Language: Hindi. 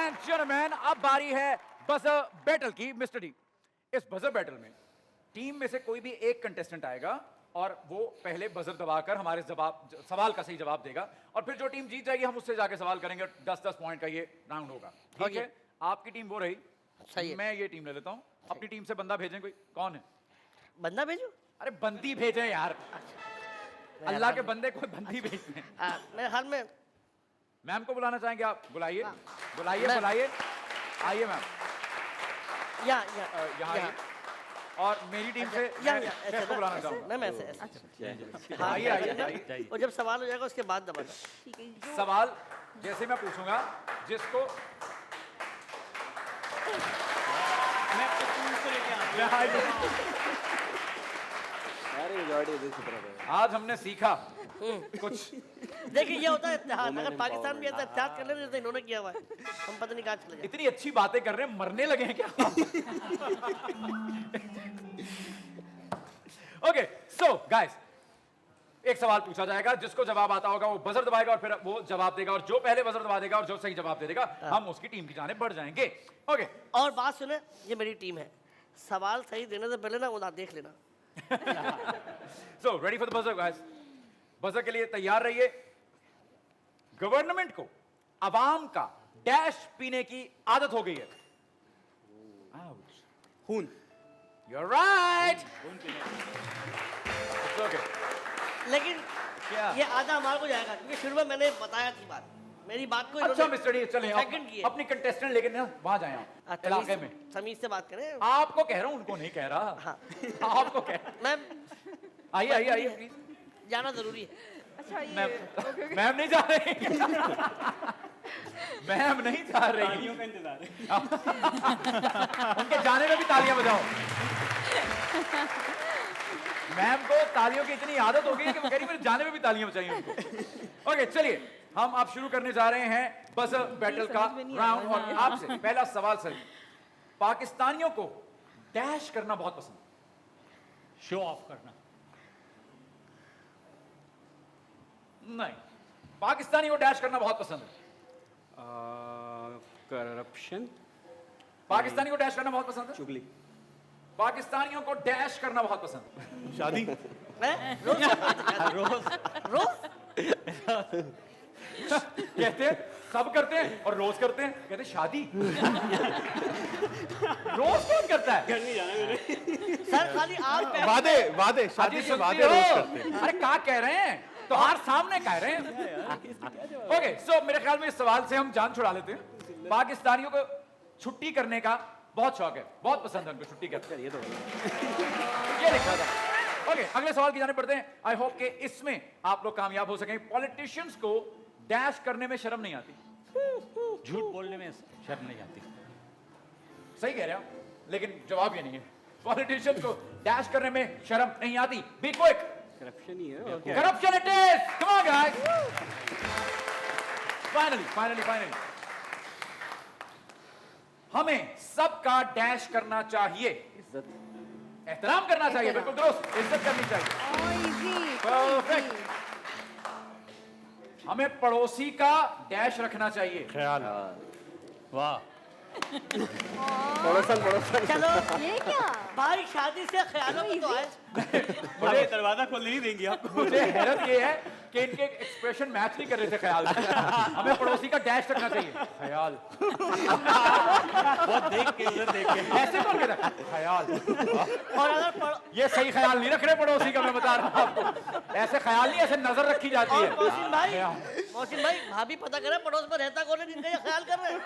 एंड जेंटलमैन, अब बारी है बजर बैटल की। मिस्टर डी, इस बजर बैटल में टीम में से कोई भी एक कंटेस्टेंट आएगा और वो पहले बजर दबाकर हमारे सवाल का सही जवाब देगा, और फिर जो टीम जीत जाएगी हम उससे जाके सवाल करेंगे। 10-10 पॉइंट का ये राउंड होगा, ठीक है? आपकी टीम वो रही, सही है। मैं ये टीम ले लेता हूँ। अपनी टीम से बंदा भेजें कोई। कौन है? बंदा भेजो। अरे बंदी भेजें यार, अल्लाह के बंदे कोई बंदी भेजते हैं। मेरे हाल में मैम को बुलाना चाहेंगे आप? बुलाइए, हाँ। बुलाइए, बुलाइए। आइए मैम, यहाँ आइए। और मेरी टीम से शेफ को बुलाना चाहूँगा। मैम ऐसे आइए, आइए। और जब सवाल हो जाएगा उसके बाद दबाना। सवाल जैसे मैं पूछूंगा, जिसको आज हमने सीखा कुछ। देखिए ये होता है इत्तेहाद, अगर पाकिस्तान भी ऐसा इत्तेहाद कर ले जैसे इन्होंने किया हुआ है, हम पता नहीं कहाँ चले जाए। इतनी अच्छी बातें कर रहे हैं, मरने लगे हैं क्या? ओके, सो गाइस, एक सवाल पूछा जाएगा, जिसको जवाब आता होगा वो बजर दबाएगा और फिर वो जवाब देगा, और जो पहले बजर दबा देगा और जो सही जवाब दे देगा हम उसकी टीम की जाने बढ़ जाएंगे। ओके, और बात सुने, ये मेरी टीम है, सवाल सही देने से पहले ना वो ना देख लेना। So ready for the buzzer guys. Buzzer के लिए तैयार रहिए। गवर्नमेंट को अवाम का डैश पीने की आदत हो गई है। खून। You're right. Okay. लेकिन क्या? ये आधा हमारे को जाएगा, क्योंकि शुरू में मैंने बताया थी बात, मेरी बात को अच्छा मिस्टर डी, चलें सेकंड की है। अपनी कंटेस्टेंट लेके ना वहां जाए आप इलाके में। तमीज से बात करें। आपको कह रहा हूं, उनको नहीं कह रहा। हाँ। आपको कह। मैम आइए, आइए, आइए प्लीज। जाना जरूरी है। अच्छा मैम, मैम नहीं जा रही। मैम नहीं जा रही। तालियों का इंतजार है। उनके जाने में भी तालियां बजाओ। मैम को तालियों की इतनी आदत हो गई कि वो कह रही मेरे जाने में भी तालियां बजाइए उनको। ओके, चलिए हम अब शुरू करने जा रहे हैं बजर बैटल का राउंड। और आपसे पहला सवाल सर, पाकिस्तानियों को डैश करना बहुत पसंद है। शो ऑफ करना। नहीं, पाकिस्तानी को डैश करना बहुत पसंद है। करप्शन। पाकिस्तानी को डैश करना बहुत पसंद है। चुगली। पाकिस्तानियों को डैश करना बहुत पसंद है। शादी। रोज रोज कहते हैं सब करते हैं और रोज करते हैं, कहते हैं शादी। रोज कौन करता है? घर नहीं जाना मेरे। सर खाली आप वादे शादी अजी के सुनती वादे हो? रोज करते हैं। अरे क्या कह रहे हैं? तो हार सामने कह रहे हैं। ओके, सो मेरे ख्याल में इस सवाल से हम जान छुड़ा लेते हैं। पाकिस्तानियों को छुट्टी करने का बहुत शौक है, बहुत पसंद है उनको छुट्टी करते। ये लिखा था। ओके, अगले सवाल की जाने पड़ते हैं। आई होप कि इसमें आप लोग कामयाब हो सकें। पॉलिटिशियंस को डैश करने में शर्म नहीं आती। झूठ बोलने में शर्म नहीं आती। सही कह रहे हो, लेकिन जवाब ये नहीं है। पॉलिटिशियंस को डैश करने में शर्म नहीं आती। Be quick. करप्शन ही है और क्या? Corruption it is! Come on, guys! Finally. हमें सबका डैश करना चाहिए। एहतराम करना चाहिए, बिल्कुल दुरुस्त। इज्जत करनी चाहिए। Perfect. हमें पड़ोसी का डैश रखना चाहिए। ख्याल। वाह। पड़ोसन। चलो ये क्या? भाई शादी से ख्यालों में तो आए। मुझे दरवाजा खोलने नहीं देंगे आप। मुझे हैरत ये है कि इनके एक्सप्रेशन मैच नहीं कर रहे थे ख्याल से। हमें पड़ोसी का डैश रखना चाहिए। ख्याल। बहुत देख के उधर देख के। ऐसे कौन कहता है? ख्याल। और अगर ये सही ख्याल नहीं रख रहे पड़ोसी का, मैं बता रहा हूँ आपको। ऐसे ख्याल नहीं, ऐसे नजर रखी जाती और है। मोहसिन भाई भाभी पता करे पड़ोस में रहता कौन है जिनका ये ख्याल कर रहे हैं।